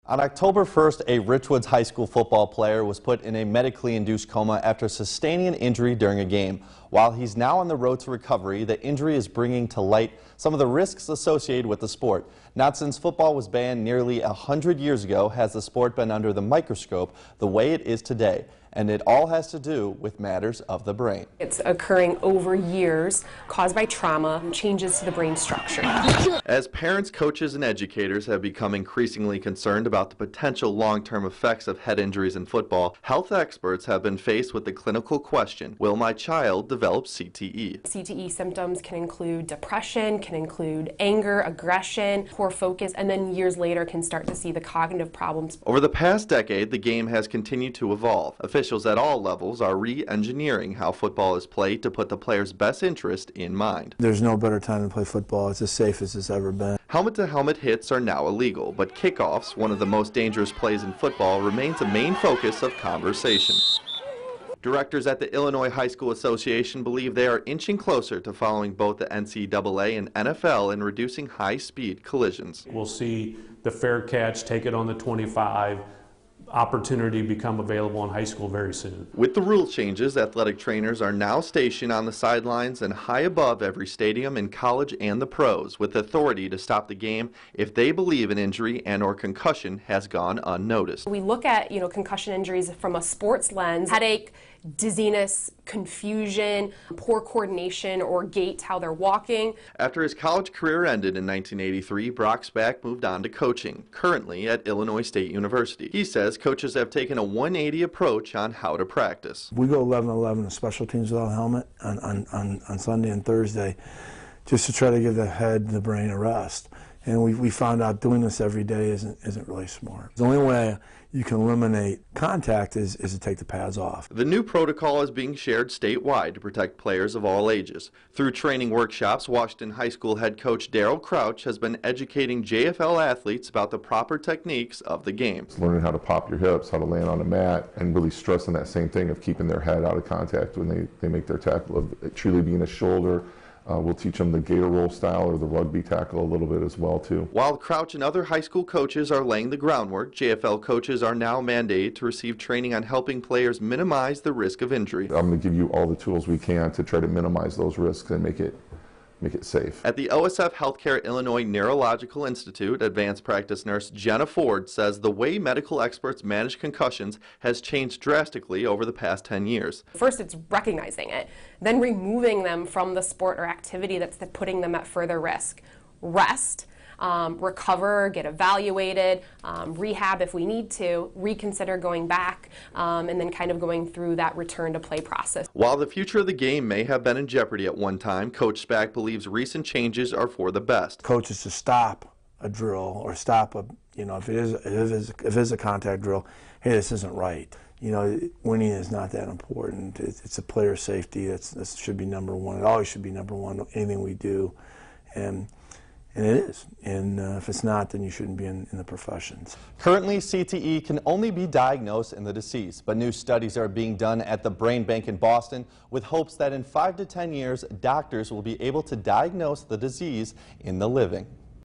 On October 1st, a Richwoods High School football player was put in a medically induced coma after sustaining an injury during a game. While he's now on the road to recovery, the injury is bringing to light some of the risks associated with the sport. Not since football was banned nearly 100 years ago has the sport been under the microscope the way it is today. And it all has to do with matters of the brain. It's occurring over years, caused by trauma, changes to the brain structure. As parents, coaches, and educators have become increasingly concerned about the potential long-term effects of head injuries in football, health experts have been faced with the clinical question, will my child develop CTE? CTE symptoms can include depression, can include anger, aggression, poor focus, and then years later can start to see the cognitive problems. Over the past decade, the game has continued to evolve. Officials at all levels are re-engineering how football is played to put the player's best interest in mind. There's no better time to play football. It's as safe as it's ever been. Helmet-to-helmet hits are now illegal, but kickoffs, one of the most dangerous plays in football, remains a main focus of conversation. Directors at the Illinois High School Association believe they are inching closer to following both the NCAA and NFL in reducing high-speed collisions. We'll see the fair catch, take it on the 25, opportunity become available in high school very soon. With the rule changes, athletic trainers are now stationed on the sidelines and high above every stadium in college and the pros, with authority to stop the game if they believe an injury and or concussion has gone unnoticed. We look at, concussion injuries from a sports lens, headache, dizziness, confusion, poor coordination or gait, how they're walking. After his college career ended in 1983, Brock Spack moved on to coaching, currently at Illinois State University. He says coaches have taken a 180 approach on how to practice. We go 11-11 in special teams without a helmet on Sunday and Thursday just to try to give the head and the brain a rest. And we found out doing this every day isn't really smart. The only way you can eliminate contact is to take the pads off. The new protocol is being shared statewide to protect players of all ages. Through training workshops, Washington High School head coach Daryl Crouch has been educating JFL athletes about the proper techniques of the game. It's learning how to pop your hips, how to land on a mat, and really stressing that same thing of keeping their head out of contact when they make their tackle, of it truly being a shoulder. We'll teach them the gator roll style or the rugby tackle a little bit as well too. While Crouch and other high school coaches are laying the groundwork, JFL coaches are now mandated to receive training on helping players minimize the risk of injury. I'm going to give you all the tools we can to try to minimize those risks and make it safe. At the OSF Healthcare Illinois Neurological Institute, advanced practice nurse Jenna Ford says the way medical experts manage concussions has changed drastically over the past 10 years. First, it's recognizing it, then removing them from the sport or activity that's putting them at further risk. Rest, recover, get evaluated, rehab if we need to, reconsider going back, and then kind of going through that return to play process. While the future of the game may have been in jeopardy at one time, Coach Spack believes recent changes are for the best. Coaches to stop a drill or stop if it is a contact drill, hey, this isn't right. Winning is not that important. It's a player safety. That should be number one. It always should be number one, anything we do. And it is. And if it's not, then you shouldn't be in the professions. Currently, CTE can only be diagnosed in the deceased, but new studies are being done at the Brain Bank in Boston with hopes that in 5 to 10 years, doctors will be able to diagnose the disease in the living.